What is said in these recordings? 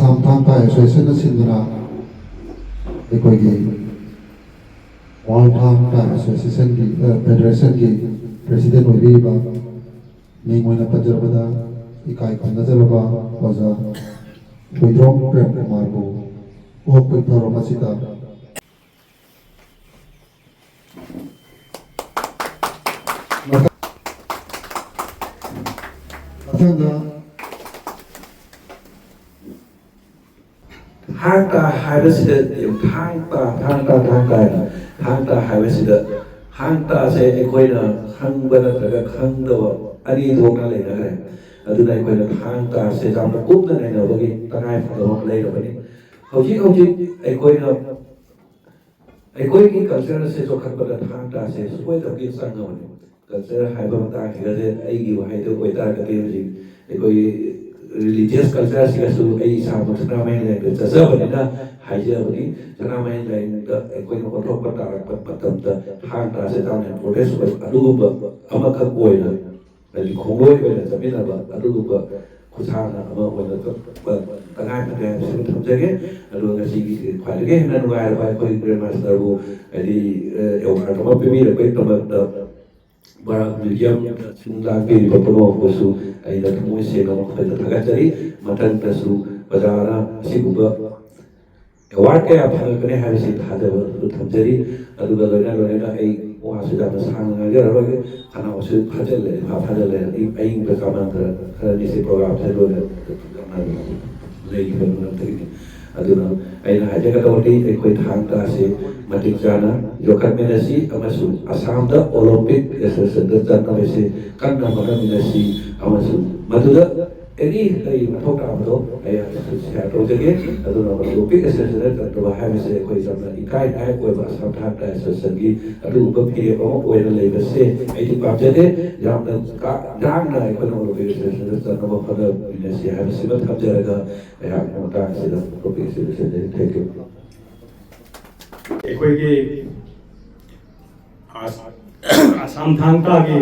Samtangka Association Sindhuna Ekoigi Walthangka Association ki Federation ki President Oiriba Ningmoina Panjarabada Ikai Khandajaraba Oja Widrom Prem Kumar bu Opitharo Masita hang ta hai besi de yung hang ta hai besi de hang ta se ekoi na hang bana taga hang do ani do na le na kare adu na ekoi na hang ta se jam na kup na ne na bagi tangai fa do le do bani hauji ekoi na ekoi ki culture se so khat bana hang ta se soi to ki sang na culture hai ba ta ki ga de ai gi wa hai to koi ta ka te ji ekoi religious culture sih kasu ai sama sana main lain tu sesa benda dah haja benda sana main lain tu kau yang kontrol perkara pertem tu hang tak setan yang proses aduh gua amak kau lah jadi kongoi kau lah tapi apa aduh gua kusang amak kau lah tu tengah tengah sebut macam ni aduh ngasih kuat lagi nak nuai apa kau grandmaster bu jadi orang apa pemir kau tu barang museum sindang di Papua Basu ai dah temu sih kalau kita tagak cari matan tasu bazara si buka awak ke apa kene hari si ada terjadi lalu galena ai wah sudah besang aja apa ke karena wasit hasil ai berkaman ke di si program saya dulu karena lagi benar tadi aduna ai na haja kata wati koi thang ta se matik jana jokat menasi amasu asam da olympic association da na se kan na maka menasi amasu maduda eri ai mathok ta do ai se to jage aduna olympic association da to ha me se koi samna ikai ai koi ba asam thang ta association gi adu ba phi ko oi na le ba se ai ti pa jade jam na ka dang na ko no olympic association da na ba pha da menasi ha se ba thap jara ai ha mo ta se da olympic association thank you ꯑꯩꯈꯣꯏꯒꯤ Assam ꯊꯥꯡꯇꯥꯒꯤ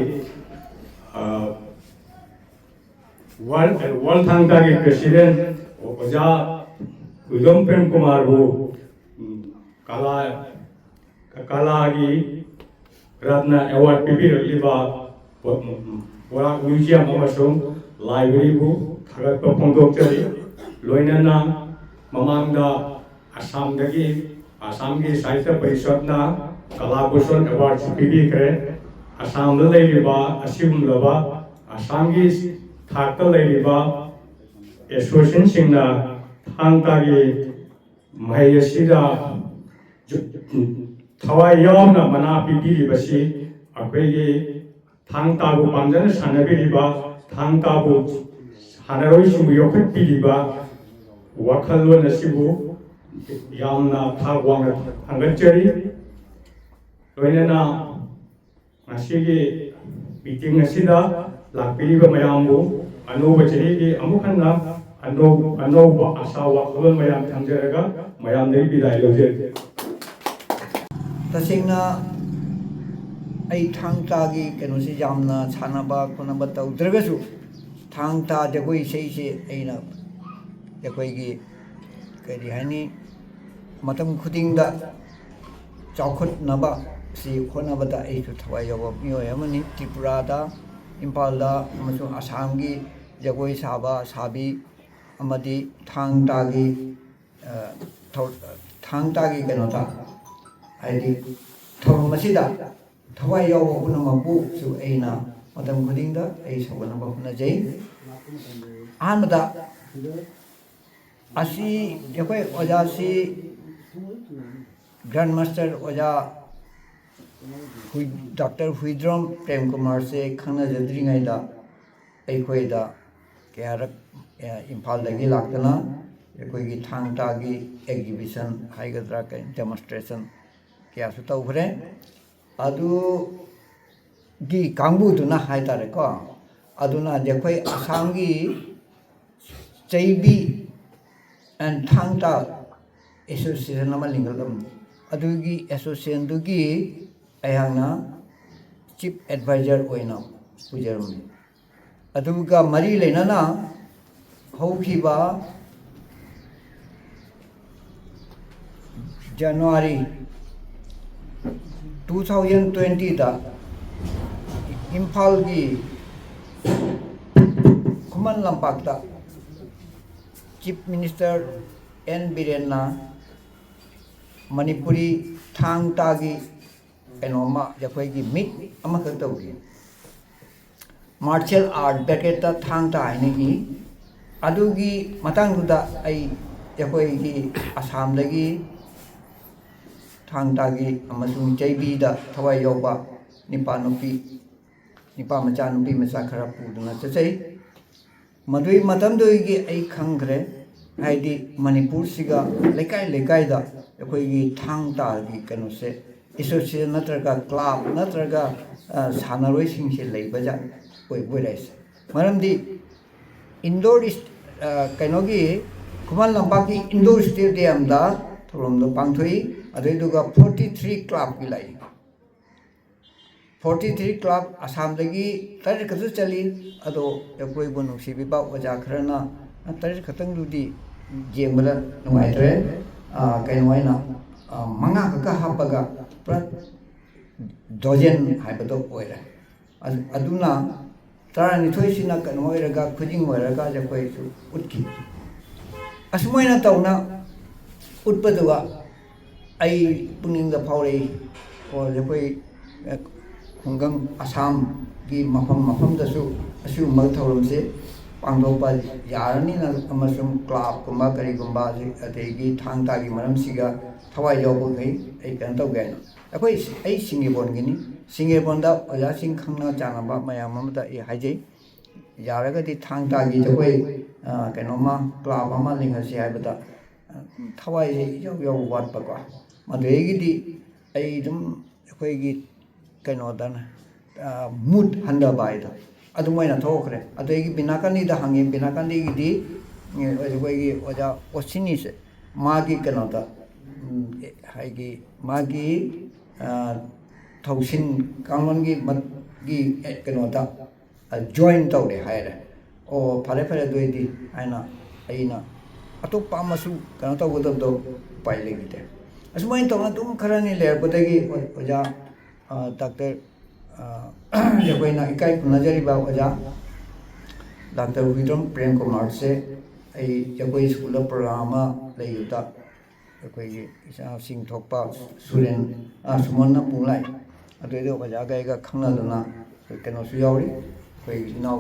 world ꯊꯥꯡꯇꯥꯒꯤ president ꯑꯣꯖꯥ ꯎꯗꯝ ꯄ꯭ꯔꯦꯝ ꯀꯨꯃꯥꯔꯕꯨ ꯀꯂꯥꯒꯤ Ratna award ꯄꯤꯕꯤꯔꯛꯂꯤꯕ ꯕꯣꯔꯥꯛ museum ꯑꯃꯁꯨꯡ ꯂꯥꯏꯕ꯭ꯔꯦꯔꯤꯕꯨ ꯊꯥꯒꯠꯄ ꯐꯣꯡꯗꯣꯛꯆꯔꯤ ꯂꯣꯏꯅꯅ ꯃꯃꯥꯡꯗ ꯑꯁꯥꯝꯗꯒꯤ आसाम की साहित्य परिषद ना कलाभूषण अवार्ड पीबी करे आसाम द लेरिबा असिगुमलबा आसाम की थाकत लेरिबा एसोसिएशन सिंगना थांगतागी महयसिदा थवाई यावना मना पीबीरिबसी अखोइगी थांगताबु पामजन सानबिरिबा थांगताबु हानारोइसिबु योखत पीरिबा वाखलोन असिबु यामना थागवांग हंगचरी लोइनना ngasiगी मीटिंग असिदा लाक्पिरिबा मयामबु अनोबा चहिगी अमुखन्ना अनोबा आशा वाखलोन मयाम थंजरगा मयाम नै बिदाय लौजे तसेंना आई थांगतागी केनोसि यामना सानाबा कोनाबा तौद्रगसु ꯊꯥꯡ ꯇꯥ ꯖꯒꯣꯏ ꯏꯁꯩꯁꯦ ꯑꯩꯅ ꯑꯩꯈꯣꯏꯒꯤ ꯀꯔꯤ ꯍꯥꯏꯅꯤ ꯃꯇꯝ ꯈꯨꯗꯤꯡꯗ ꯆꯥꯎꯈꯠꯅꯕ ꯁꯤ ꯍꯣꯠꯅꯕꯗ ꯑꯩꯁꯨ ꯊꯋꯥꯏ ꯌꯥꯎꯕ ꯃꯤꯑꯣꯏ ꯑꯃꯅꯤ ꯇ꯭ꯔꯤꯄꯨꯔꯥꯗ ꯏꯝꯐꯥꯜꯗ ꯑꯃꯁꯨꯡ ꯑꯁꯥꯝꯒꯤ ꯖꯒꯣꯏ ꯁꯥꯕ ꯁꯥꯕꯤ ꯑꯃꯗꯤ ꯊꯥꯡ ꯇꯥꯒꯤ ꯀꯩꯅꯣꯗ ꯍꯥꯏꯗꯤ ꯊꯧꯔꯝ ꯑꯁꯤꯗ ꯊꯋꯥꯏ ꯌꯥꯎꯕ ꯄꯨꯝꯅꯃꯛꯄꯨꯁꯨ ꯑꯩꯅ ꯃꯇꯝ ꯈꯨꯗꯤꯡꯗ ꯑꯩ ꯁꯧꯒꯠꯅꯕ ꯍꯣꯠꯅꯖꯩ ꯑꯍꯥꯟꯕꯗ ꯑꯁꯤ ꯑꯩꯈꯣꯏ ꯑꯣꯖꯥꯁꯤ ꯒ꯭ꯔꯥꯟ ꯃꯥꯁꯇꯔ ꯑꯣꯖꯥ ꯗꯥꯛꯇꯔ ꯍꯨꯏꯗ꯭ꯔꯣꯝ ꯄ꯭ꯔꯦꯝꯀꯨꯃꯥꯔꯁꯦ ꯈꯪꯅꯖꯗ꯭ꯔꯤꯉꯩꯗ ꯑꯩꯈꯣꯏꯗ ꯀꯌꯥꯔꯛ ꯏꯝꯐꯥꯜꯗꯒꯤ ꯂꯥꯛꯇꯨꯅ ꯑꯩꯈꯣꯏꯒꯤ ꯊꯥꯡ ꯇꯥꯒꯤ ꯑꯦꯛꯖꯤꯕꯤꯁꯟ ꯍꯥꯏꯒꯗ꯭ꯔꯥ ꯗꯦꯃꯣꯟꯁꯇ꯭ꯔꯦꯁꯟ ꯀꯌꯥꯁꯨ ꯇꯧꯈ꯭ꯔꯦ ꯑꯗꯨꯒꯤ ꯀꯥꯡꯕꯨꯗꯨꯅ ꯍꯥꯏꯇꯥꯔꯦꯀꯣ ꯑꯗꯨꯅ ꯑꯩꯈꯣꯏ ꯑꯁꯥꯝꯒꯤ ꯆꯩꯕꯤ ꯑꯦꯟ ꯊꯥꯡ ꯇꯥ ꯑꯦꯁꯣꯁꯤꯌꯦꯁꯟ ꯑꯃ ꯂꯤꯡꯈꯠꯂꯝꯃꯤ ꯑꯗꯨꯒꯤ ꯑꯦꯁꯣꯁꯤꯌꯦꯁꯟꯗꯨꯒꯤ ꯑꯩꯍꯥꯛꯅ ꯆꯤꯞ ꯑꯦꯗꯚꯥꯏꯖꯔ ꯑꯣꯏꯅ ꯄꯨꯖꯔꯝꯃꯤ ꯑꯗꯨꯒ ꯃꯔꯤ ꯂꯩꯅꯅ ꯍꯧꯈꯤꯕ ꯖꯅꯋꯥꯔꯤ 2020ꯗ ꯏꯝꯐꯥꯜꯒꯤ ꯈꯨꯃꯟ ꯂꯝꯄꯥꯛꯇ ꯆꯤꯞ ꯃꯤꯅꯤꯁꯇꯔ ꯑꯦꯟ ꯕꯤꯔꯦꯟꯅ ꯃꯅꯤꯄꯨꯔꯤ ꯊꯥꯡ ꯇꯥꯒꯤ ꯀꯩꯅꯣꯝꯃ ꯑꯩꯈꯣꯏꯒꯤ ꯃꯤꯠ ꯑꯃꯈꯛ ꯇꯧꯈꯤ ꯃꯥꯔꯁꯦꯜ ꯑꯥꯔꯠ ꯕ꯭ꯔꯦꯀꯦꯠꯇ ꯊꯥꯡ ꯇꯥ ꯍꯥꯏꯅ ꯏ ꯑꯗꯨꯒꯤ ꯃꯇꯥꯡꯗꯨꯗ ꯑꯩꯈꯣꯏꯒꯤ ꯑꯁꯥꯝꯗꯒꯤ ꯊꯥꯡ ꯇꯥꯒꯤ ꯑꯃꯁꯨꯡ ꯆꯩꯕꯤꯗ ꯊꯋꯥꯏ ꯌꯥꯎꯕ ꯅꯨꯄꯥ ꯃꯆꯥ ꯅꯨꯄꯤ ꯃꯆꯥ ꯈꯔ ꯄꯨꯗꯨꯅ ꯆꯠꯆꯩ ꯃꯗꯨꯒꯤ ꯃꯇꯝꯗꯨꯒꯤ ꯑꯩ ꯈꯪꯈ꯭ꯔꯦ ꯍꯥꯏꯗꯤ ꯃꯅꯤꯄꯨꯔꯁꯤꯒ ꯂꯩꯀꯥꯏ ꯂꯩꯀꯥꯏꯗ ꯑꯩꯈꯣꯏꯒꯤ ꯊꯥꯡ ꯇꯥꯒꯤ ꯀꯩꯅꯣꯁꯦ ꯑꯦꯁꯣꯁꯤꯌꯦꯁꯟ ꯅꯠꯇ꯭ꯔꯒ ꯀ꯭ꯂꯥꯕ ꯅꯠꯇ꯭ꯔꯒ ꯁꯥꯟꯅꯔꯣꯏꯁꯤꯡꯁꯦ ꯂꯩꯕꯖꯥꯠ ꯑꯣꯏꯔꯛꯏꯁꯦ ꯃꯔꯝꯗꯤ ꯏꯟꯗꯣꯔ ꯀꯩꯅꯣꯒꯤ ꯈꯨꯃꯟ ꯂꯝꯄꯥꯛꯀꯤ ꯏꯟꯗꯣꯔ ꯁ꯭ꯇꯦꯗꯤꯌꯝꯗ ꯊꯧꯔꯝꯗꯣ ꯄꯥꯡꯊꯣꯛꯏ ꯑꯗꯨꯏꯗꯨꯒ 43 ꯀ꯭ꯂꯥꯕꯀꯤ ꯂꯥꯛꯏ 43 ꯀ꯭ꯂꯥꯕ ꯑꯁꯥꯝꯗꯒꯤ 3 ꯈꯛꯇ ꯆꯠꯂꯤ ꯑꯗꯣ ꯑꯩꯈꯣꯏꯕꯨ ꯅꯨꯡꯁꯤꯕꯤꯕ ꯑꯣꯖꯥ ꯈꯔꯅ 3 ꯈꯛꯇꯪꯗꯨꯗꯤ ꯌꯦꯡꯕꯗ ꯅꯨꯡꯉꯥꯏꯇ꯭ꯔꯦ ꯀꯩꯅꯣ ꯑꯣꯏꯅ 5 ꯈꯛꯇ ꯍꯥꯞꯄꯒ ꯄꯨꯔꯥ ꯗꯣꯖꯦꯟ ꯍꯥꯏꯕꯗꯣ ꯑꯣꯏꯔꯦ ꯑꯗꯨꯅ 12ꯁꯤꯅ ꯀꯩꯅꯣ ꯑꯣꯏꯔꯒ ꯈꯨꯖꯤꯡ ꯑꯣꯏꯔꯒ ꯑꯩꯈꯣꯏꯁꯨ ꯎꯠꯈꯤ ꯑꯁꯨꯃꯥꯏꯅ ꯇꯧꯅ ꯎꯠꯄꯗꯨꯒ ꯑꯩ ꯄꯨꯛꯅꯤꯡꯗ ꯐꯥꯎꯔꯛꯏ ꯑꯩꯈꯣꯏ ꯈꯨꯡꯒꯪ ꯑꯁꯥꯝꯒꯤ ꯃꯐꯝꯗꯁꯨ ꯑꯁꯤꯒꯨꯝꯕ ꯊꯧꯔꯝꯁꯦ ꯄꯥꯡꯊꯣꯛꯄ ꯌꯥꯔꯅꯤꯅ ꯑꯃꯁꯨꯡ ꯀ꯭ꯂꯥꯕꯀꯨꯝꯕ ꯀꯔꯤꯒꯨꯝꯕ ꯑꯗꯒꯤ ꯊꯥꯡ ꯇꯥꯒꯤ ꯃꯔꯝꯁꯤꯒ ꯊꯋꯥꯏ ꯌꯥꯎꯕꯈꯩ ꯑꯩ ꯀꯩꯅꯣ ꯇꯧꯒꯦ ꯍꯥꯏꯅ ꯑꯩ ꯁꯤꯡꯒꯦꯕꯣꯟꯒꯤꯅꯤ ꯁꯤꯡꯒꯦꯕꯣꯟꯗ ꯑꯣꯖꯥꯁꯤꯡ ꯈꯪꯅ ꯆꯥꯟꯅꯕ ꯃꯌꯥꯝ ꯑꯃꯗ ꯑꯩ ꯍꯥꯏꯖꯩ ꯌꯥꯔꯒꯗꯤ ꯊꯥꯡ ꯇꯥꯒꯤ ꯖꯒꯣꯏ ꯀꯩꯅꯣꯝꯃ ꯀ꯭ꯂꯥꯕ ꯑꯃ ꯂꯤꯡꯈꯠꯁꯤ ꯍꯥꯏꯕꯗ ꯊꯋꯥꯏꯁꯦ ꯏꯌꯥꯎ ꯋꯥꯠꯄꯀꯣ ꯃꯗꯨꯗꯒꯤꯗꯤ ꯑꯩ ꯑꯗꯨꯝ ꯑꯩꯈꯣꯏꯒꯤ ꯀꯩꯅꯣꯗꯅ ꯃꯨꯠ ꯍꯟꯊꯕ ꯍꯥꯏꯗꯣ ꯑꯗꯨꯃꯥꯏꯅ ꯊꯣꯛꯈ꯭ꯔꯦ ꯑꯗꯒꯤ ꯕꯤꯅꯥꯀꯥꯟꯗꯤꯗ ꯍꯪꯉꯤ ꯕꯤꯅꯥꯀꯥꯟꯗꯤꯒꯤꯗꯤ ꯑꯩꯈꯣꯏꯒꯤ ꯑꯣꯖꯥ ꯑꯣꯁꯤꯅꯤꯁꯦ ꯃꯥꯒꯤ ꯀꯩꯅꯣꯗ ꯍꯥꯏꯗꯤ ꯃꯥꯒꯤ ꯊꯧꯁꯤꯟ ꯀꯥꯡꯂꯣꯟꯒꯤ ꯀꯩꯅꯣꯗ ꯖꯣꯏꯟ ꯇꯧꯔꯦ ꯍꯥꯏꯔꯦ ꯑꯣ ꯐꯔꯦ ꯑꯗꯨꯑꯣꯏꯗꯤ ꯍꯥꯏꯅ ꯑꯩꯅ ꯑꯇꯣꯞꯄ ꯑꯃꯁꯨ ꯀꯩꯅꯣ ꯇꯧꯒꯗꯕꯗꯣ ꯎꯄꯥꯏ ꯂꯩꯈꯤꯗꯦ ꯑꯁꯨꯃꯥꯏꯅ ꯇꯧꯅ ꯑꯗꯨꯝ ꯈꯔꯅꯤ ꯂꯩꯔꯛꯄꯗꯒꯤ ꯑꯣꯖꯥ ꯗꯥꯛꯇꯔ ꯑꯩꯈꯣꯏꯅ ꯏꯀꯥꯏ ꯈꯨꯝꯅꯖꯔꯤꯕ ꯑꯣꯖꯥ ꯗꯥꯛꯇꯔ ꯍꯨꯏꯗ꯭ꯔꯣꯝ ꯄ꯭ꯔꯦꯝꯀꯨꯃꯥꯔꯁꯦ ꯑꯩꯈꯣꯏ ꯁ꯭ꯀꯨꯜꯗ ꯄ꯭ꯔꯣꯒ꯭ꯔꯥꯝ ꯑꯃ ꯂꯩꯕꯗ ꯑꯩꯈꯣꯏꯒꯤ ꯏꯆꯥꯁꯤꯡ ꯊꯣꯛꯄ ꯁꯨꯃꯟꯅ ꯄꯨ ꯂꯥꯛꯏ ꯑꯗꯨꯏꯗ ꯑꯣꯖꯥꯒ ꯑꯩꯒ ꯈꯪꯅꯗꯨꯅ ꯀꯩꯅꯣꯁꯨ ꯌꯥꯎꯔꯤ ꯑꯩꯈꯣꯏꯒꯤ ꯏꯅꯥꯎ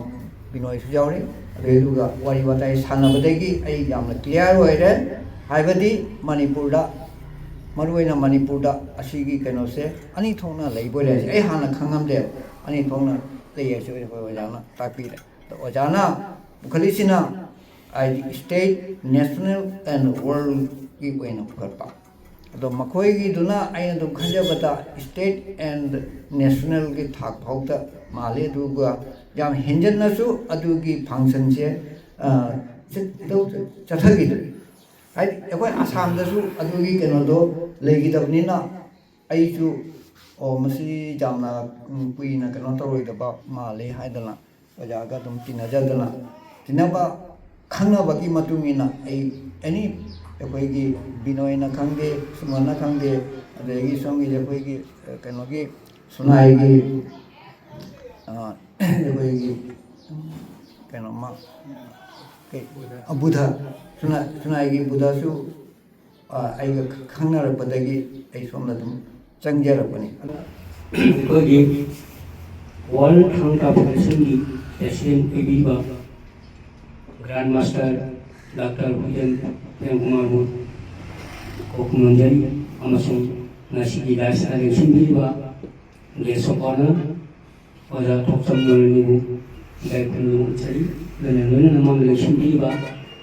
ꯕꯤꯅꯣꯏꯁꯨ ꯌꯥꯎꯔꯤ ꯑꯗꯨꯏꯗꯨꯒ ꯋꯥꯔꯤ ꯋꯥꯇꯥꯏ ꯁꯥꯟꯅꯕꯗꯒꯤ ꯑꯩ ꯌꯥꯝꯅ ꯀ꯭ꯂꯤꯌꯥꯔ ꯑꯣꯏꯔꯦ ꯍꯥꯏꯕꯗꯤ ꯃꯅꯤꯄꯨꯔꯗ ꯃꯔꯨꯑꯣꯏꯅ ꯃꯅꯤꯄꯨꯔꯗ ꯑꯁꯤꯒꯤ ꯀꯩꯅꯣꯁꯦ ꯑꯅꯤ ꯊꯣꯛꯅ ꯂꯩꯕꯣꯏꯔꯦ ꯑꯩ ꯍꯥꯟꯅ ꯈꯪꯉꯝꯗꯦꯕ ꯑꯅꯤ ꯊꯣꯛꯅ ꯂꯩ ꯍꯥꯏꯁꯦ ꯑꯩꯈꯣꯏ ꯑꯣꯖꯥꯅ ꯇꯥꯛꯄꯤꯔꯦ ꯑꯗꯣ ꯑꯣꯖꯥꯅ ꯄꯨꯈꯠꯂꯤꯁꯤꯅ ꯍꯥꯏꯗꯤ ꯁ꯭ꯇꯦꯠ ꯅꯦꯁꯅꯦꯜ ꯑꯦꯟ ꯋꯥꯔꯜꯒꯤ ꯑꯣꯏꯅ ꯄꯨꯈꯠꯄ ꯑꯗꯣ ꯃꯈꯣꯏꯒꯤꯗꯨꯅ ꯑꯩꯅ ꯑꯗꯨꯝ ꯈꯟꯖꯕꯗ ꯁ꯭ꯇꯦꯠ ꯑꯦꯟ ꯅꯦꯁꯅꯦꯜꯒꯤ ꯊꯥꯛ ꯐꯥꯎꯗ ꯃꯥꯜꯂꯤ ꯑꯗꯨꯒ ꯌꯥꯝ ꯍꯦꯟꯖꯟꯅꯁꯨ ꯑꯗꯨꯒꯤ ꯐꯪꯁꯟꯁꯦ ꯆꯠꯊꯈꯤꯗ꯭ꯔꯦ ꯍꯥꯏꯗꯤ ꯑꯩꯈꯣꯏ ꯑꯁꯥꯝꯗꯁꯨ ꯑꯗꯨꯒꯤ ꯀꯩꯅꯣꯗꯣ ꯂꯩꯈꯤꯗꯕꯅꯤ나 ꯑꯩꯁꯨ ꯃꯁꯤ ꯌꯥꯝꯅ ꯀꯨꯏꯅ ꯀꯩꯅꯣ ꯇꯧꯔꯣꯏꯗꯕ ꯃꯥꯜꯂꯤ ꯍꯥꯏꯗꯅ ꯑꯣꯖꯥꯒ ꯑꯗꯨꯝ ꯇꯤꯟꯅꯖꯗꯅ ꯇꯤꯟꯅꯕ ꯈꯪꯅꯕꯒꯤ ꯃꯇꯨꯡ ꯏꯟꯅ ꯑꯩ ꯑꯦꯅꯤ ꯑꯩꯈꯣꯏꯒꯤ ꯕꯤꯅꯣꯏꯅ ꯈꯪꯗꯦ ꯁꯨꯃꯟꯅ ꯈꯪꯗꯦ ꯑꯗꯒꯤ ꯁꯣꯝꯒꯤ ꯑꯩꯈꯣꯏꯒꯤ ꯀꯩꯅꯣꯒꯤ ꯁꯨꯅꯥꯏꯒꯤ ꯑꯩꯈꯣꯏꯒꯤ ꯀꯩꯅꯣꯃ ꯕꯨꯙ ꯁꯨꯅꯥꯏꯒꯤ ꯕꯨꯙꯁꯨ ꯑꯩꯒ ꯈꯪꯅꯔꯛꯄꯗꯒꯤ ꯑꯩ ꯁꯣꯝꯗ ꯑꯗꯨꯝ ꯆꯪꯖꯔꯛꯄꯅꯤ ꯑꯩꯈꯣꯏꯒꯤ ꯋꯥꯔꯜ ꯊꯥꯡ ꯇꯥ ꯐꯦꯗꯔꯦꯁꯟꯒꯤ ꯄ꯭ꯔꯦꯁꯤꯗꯦꯟ ꯑꯣꯏꯕꯤꯕ ꯒ꯭ꯔꯥꯟ ꯃꯥꯁꯇꯔ ꯗꯥꯛꯇꯔ ꯍꯨꯏꯗꯦꯟ ꯄ꯭ꯔꯦꯝꯀꯨꯃꯥꯔꯕꯨ ꯀꯣꯛꯅꯣꯟꯖꯔꯤ ꯑꯃꯁꯨꯡ ꯉꯁꯤꯒꯤ ꯔꯥꯏꯁ ꯂꯦꯡꯁꯤꯟꯕꯤꯔꯤꯕ ꯒꯦꯁ ꯑꯣꯐ ꯑꯣꯅꯔ ꯑꯣꯖꯥ ꯊꯣꯛꯆꯝ ꯅꯣꯔꯅꯤꯕꯨ ꯏꯀꯥꯏꯈꯨꯝꯅꯕ ꯎꯠꯆꯔꯤ ꯂꯣꯏꯅꯅ ꯃꯥꯡ ꯂꯦꯡꯁꯤꯟꯕꯤꯔꯤꯕ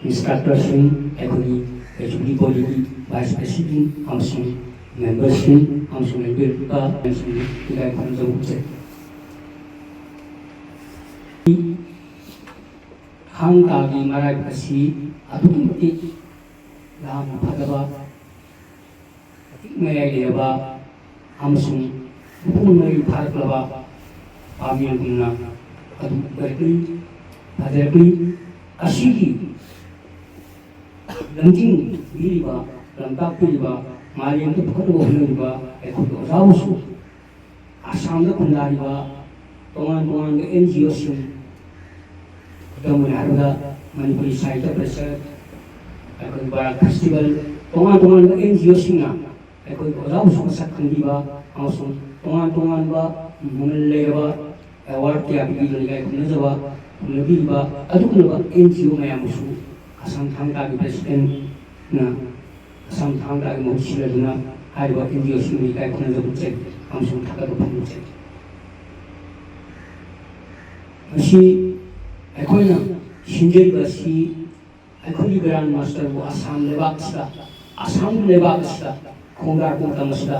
ꯏꯟꯁꯇ꯭ꯔꯛꯇꯔꯁꯤꯡ ꯑꯩꯈꯣꯏꯒꯤ ꯑꯦꯆꯨꯕꯤ ꯕꯣꯗꯤꯒꯤ ꯚꯥꯏꯁ ꯄ꯭ꯔꯦꯁꯤꯗꯦꯟ ꯑꯃꯁꯨꯡ ꯃꯦꯝꯕꯔꯁꯤꯡ ꯑꯃꯁꯨꯡ ꯂꯩꯕꯤꯔꯤꯕ ꯁꯤꯡ ꯏꯀꯥꯏꯈꯨꯝꯅꯕ ꯎꯠꯆꯔꯤ ꯊꯥꯡ ꯇꯥꯒꯤ ꯃꯔꯥꯏꯕꯛ ꯑꯁꯤ ꯑꯗꯨꯛꯀꯤ ꯃꯇꯤꯛ ꯌꯥꯝꯅ ꯐꯖꯕ ꯃꯇꯤꯛ ꯃꯌꯥꯏ ꯂꯩꯔꯕ ꯑꯃꯁꯨꯡ ꯃꯄꯨꯡ ꯃꯔꯩ ꯐꯥꯔꯛꯂꯕ ꯄꯥꯝꯕꯤꯒꯨꯝꯅ ꯑꯗꯨꯝ ꯑꯣꯏꯔꯛꯂꯤ ꯐꯖꯔꯛꯂꯤ ꯑꯁꯤꯒꯤ ꯂꯝꯖꯤꯡꯕꯤꯔꯤꯕ ꯂꯝꯇꯥꯛꯄꯤꯔꯤꯕ ꯃꯥꯂꯦꯝꯗ ꯄꯨꯈꯠꯅꯕ ꯍꯣꯠꯅꯔꯤꯕ ꯑꯩꯈꯣꯏꯒꯤ ꯑꯣꯖꯥꯕꯨꯁꯨ ꯑꯁꯥꯝꯗ ꯈꯨꯟꯗꯥꯔꯤꯕ ꯇꯣꯉꯥꯟ ꯇꯣꯉꯥꯟꯕ NGOꯁꯤꯡ ꯈꯨꯗꯝ ꯑꯣꯏꯅ ꯍꯥꯏꯔꯕꯗ ꯃꯅꯤꯄꯨꯔꯤ ꯁꯥꯍꯤꯇ꯭ꯌ ꯄꯔꯤꯁꯠ ꯑꯩꯈꯣꯏ ꯕꯥꯔꯥꯛ ꯐꯦꯁꯇꯤꯚꯦꯜ ꯇꯣꯉꯥꯟ ꯇꯣꯉꯥꯟꯕ NGOꯁꯤꯡꯅ ꯑꯩꯈꯣꯏ ꯑꯣꯖꯥꯕꯨꯁꯨ ꯃꯁꯛ ꯈꯪꯕꯤꯕ ꯑꯃꯁꯨꯡ ꯇꯣꯉꯥꯟ ꯇꯣꯉꯥꯟꯕ ꯃꯃꯜ ꯂꯩꯔꯕ ꯑꯦꯋꯥꯔꯗ ꯀꯌꯥ ꯄꯤꯕꯤꯗꯨꯅ ꯏꯀꯥꯏꯈꯨꯝꯅꯖꯕ ꯈꯨꯝꯅꯕꯤꯔꯤꯕ ꯑꯗꯨꯒꯨꯝꯂꯕ NGO ꯃꯌꯥꯝꯕꯨꯁꯨ ꯑꯁꯥꯝ ꯊꯥꯡ ꯇꯥꯒꯤ ꯄ꯭ꯔꯦꯁꯤꯗꯦꯟꯠꯅ ꯑꯁꯥꯝ ꯊꯥꯡ ꯇꯥꯒꯤ ꯃꯍꯨꯠ ꯁꯤꯜꯂꯗꯨꯅ ꯍꯥꯏꯔꯤꯕ NGOꯁꯤꯡꯕꯨ ꯏꯀꯥꯏꯈꯨꯝꯅꯖꯕ ꯎꯠꯆꯔꯤ ꯑꯃꯁꯨꯡ ꯊꯥꯒꯠꯄ ꯐꯣꯡꯗꯣꯛꯆꯔꯤ ꯃꯁꯤ ꯑꯩꯈꯣꯏꯅ ꯁꯤꯟꯖꯔꯤꯕ ꯑꯁꯤ ꯑꯩꯈꯣꯏꯒꯤ ꯒ꯭ꯔꯥꯟ ꯃꯥꯁꯇꯔꯕꯨ ꯑꯁꯥꯝ ꯂꯩꯕꯥꯛꯁꯤꯗ ꯑꯁꯥꯝꯒꯤ ꯂꯩꯕꯥꯛ ꯑꯁꯤꯗ ꯈꯣꯡꯗꯥꯔꯛꯄ ꯃꯇꯝ ꯑꯁꯤꯗ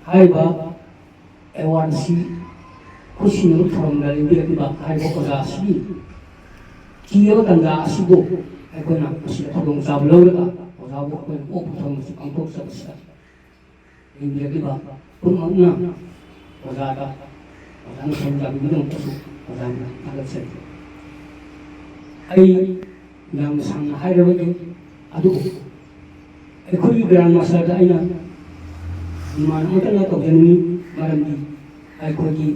ꯍꯥꯏꯔꯤꯕ ꯑꯦꯋꯥꯔꯗ ꯑꯁꯤ ꯈꯨꯠꯁꯤꯟꯅꯕ ꯊꯧꯔꯝꯗ ꯂꯦꯡꯕꯤꯔꯛꯂꯤꯕ ꯍꯥꯏꯔꯤꯕ ꯑꯣꯖꯥ ꯑꯁꯤꯒꯤ ꯀꯤꯔꯕ ꯇꯟꯖꯥ ꯑꯁꯤꯕꯨ ꯑꯩꯈꯣꯏꯅ ꯃꯁꯤꯗ ꯈꯨꯗꯣꯡꯆꯥꯕ ꯂꯧꯔꯒ ꯑꯣꯖꯥꯕꯨ ꯑꯩꯈꯣꯏꯅ ꯑꯣꯛꯄ ꯊꯧꯔꯝ ꯑꯁꯤ ꯄꯥꯡꯊꯣꯛꯆꯕꯁꯤꯗ ꯂꯦꯡꯕꯤꯔꯛꯂꯤꯕ ꯄꯨꯝꯅꯃꯛꯅ ꯑꯣꯖꯥꯗ ꯑꯣꯖꯥꯅ ꯊꯧꯔꯝ ꯆꯥꯕꯤꯕꯒꯤꯗꯃꯛꯇꯁꯨ ꯑꯣꯖꯥꯕꯨ ꯊꯥꯒꯠꯆꯔꯤ ꯑꯩ ꯌꯥꯝꯅ ꯁꯥꯡꯅ ꯍꯥꯏꯔꯕꯗꯤ ꯑꯗꯨꯕꯨ ꯑꯩꯈꯣꯏꯒꯤ ꯒ꯭ꯔꯥꯟ ꯃꯥꯁꯇꯔꯗ ꯑꯩꯅ ꯗꯤꯃꯥꯟ ꯑꯃꯇꯪꯒ ꯇꯧꯖꯅꯤꯡꯉꯤ ꯃꯔꯝꯗꯤ ꯑꯩꯈꯣꯏꯒꯤ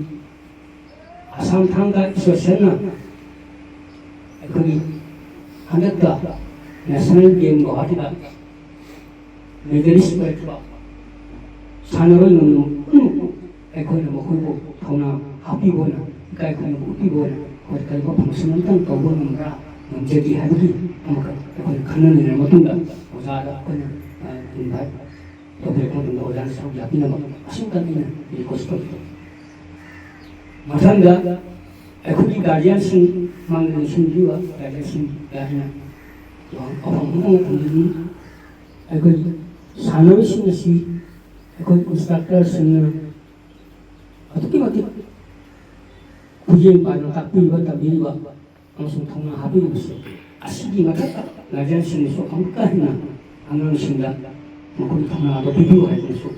ꯑꯁꯥꯝ ꯊꯥꯡ ꯇꯥ ꯑꯦꯁꯣꯁꯤꯌꯦꯁꯟꯅ ꯑꯩꯈꯣꯏꯒꯤ ꯍꯟꯗꯛꯇ ꯅꯦꯁꯅꯦꯜ ꯒꯦꯝ ꯒꯨꯋꯥꯍꯥꯇꯤꯗ ꯃꯦꯗꯂꯤꯁ ꯑꯣꯏꯔꯛꯈꯤꯕ ꯁꯥꯟꯅꯔꯣꯏ ꯄꯨꯝꯅꯃꯛ ꯑꯩꯈꯣꯏꯅ ꯃꯈꯣꯏꯕꯨ ꯊꯧꯅꯥ ꯍꯥꯞꯄꯤꯕ ꯑꯣꯏꯅ ꯏꯀꯥꯏꯈꯨꯝꯅꯕ ꯎꯠꯄꯤꯕ ꯑꯣꯏꯅ ꯑꯩꯈꯣꯏ ꯀꯔꯤꯒꯨꯝꯕ ꯐꯪꯁꯟ ꯑꯃꯇꯪ ꯇꯧꯕ ꯉꯝꯕ꯭ꯔꯥ ꯉꯝꯖꯒꯦ ꯍꯥꯏꯕꯒꯤ ꯑꯃꯈꯛ ꯑꯩꯈꯣꯏꯅ ꯈꯟꯅ ꯅꯩꯅꯔꯕ ꯃꯇꯨꯡꯗ ꯑꯣꯖꯥꯗ ꯑꯩꯈꯣꯏꯅ ꯏꯟꯚꯥꯏꯠ ꯇꯧꯕꯤꯔꯛꯄ ꯃꯇꯝꯗ ꯑꯣꯖꯥꯅ ꯁꯔꯨꯛ ꯌꯥꯕꯤꯅꯕ ꯑꯁꯨꯝꯇꯪ ꯑꯩꯅ ꯔꯤꯀ꯭ꯋꯦꯁ ꯇꯧꯕꯤꯕ ꯃꯊꯪꯗ ꯑꯩꯈꯣꯏꯒꯤ ꯒꯥꯔꯖꯤꯌꯥꯟꯁꯤꯡ ꯃꯥꯡꯗ ꯂꯩꯁꯤꯟꯕꯤꯔꯤꯕ ꯒꯥꯔꯖꯤꯌꯥꯟꯁꯤꯡꯗ ꯑꯩꯅ ꯋꯥꯐꯝ ꯑꯃ ꯊꯝꯖꯅꯤꯡꯉꯤ ꯑꯩꯈꯣꯏꯒꯤ ꯁꯥꯟꯅꯔꯣꯏꯁꯤꯡ ꯑꯁꯤ ꯑꯩꯈꯣꯏ ꯏꯟꯁꯇ꯭ꯔꯛꯇꯔꯁꯤꯡꯅ ꯑꯗꯨꯛꯀꯤ ꯃꯇꯤꯛ ꯈꯨꯠꯌꯦꯡ ꯄꯥꯏꯅ ꯇꯥꯛꯄꯤꯕ ꯇꯝꯕꯤꯔꯤꯕ ꯑꯃꯁꯨꯡ ꯊꯧꯅꯥ ꯍꯥꯞꯄꯤꯔꯤꯕꯁꯦ ꯑꯁꯤꯒꯤ ꯃꯊꯛꯇ ꯒꯥꯔꯖꯤꯌꯥꯟꯁꯤꯡꯅꯁꯨ ꯑꯃꯨꯛꯀ ꯍꯦꯟꯅ ꯑꯉꯥꯡꯁꯤꯡꯗ ꯃꯈꯣꯏꯒꯤ ꯊꯧꯅꯥꯗꯣ ꯄꯤꯕꯤꯌꯨ ꯍꯥꯏꯗꯅꯁꯨ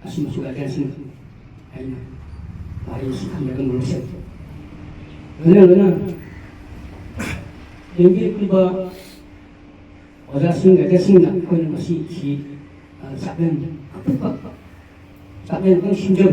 ꯑꯁꯤꯃꯁꯨ ꯒꯥꯔꯖꯤꯌꯥꯟꯁꯤꯡ ꯑꯩꯅ ꯋꯥꯍꯩ ꯑꯁꯤ ꯊꯝꯖꯔꯒ ꯂꯣꯏꯁꯤꯜꯂꯤ ꯂꯣꯏꯅꯅ ꯂꯦꯡꯕꯤꯔꯛꯂꯤꯕ ꯑꯣꯖꯥꯁꯤꯡ ꯒꯥꯔꯖꯤꯌꯥꯟꯁꯤꯡꯅ ꯑꯩꯈꯣꯏꯅ ꯃꯁꯤ ꯆꯥꯛꯂꯦꯟ ꯑꯄꯤꯛꯄ ꯆꯥꯛꯂꯦꯟ ꯑꯃ ꯁꯤꯟꯖꯕ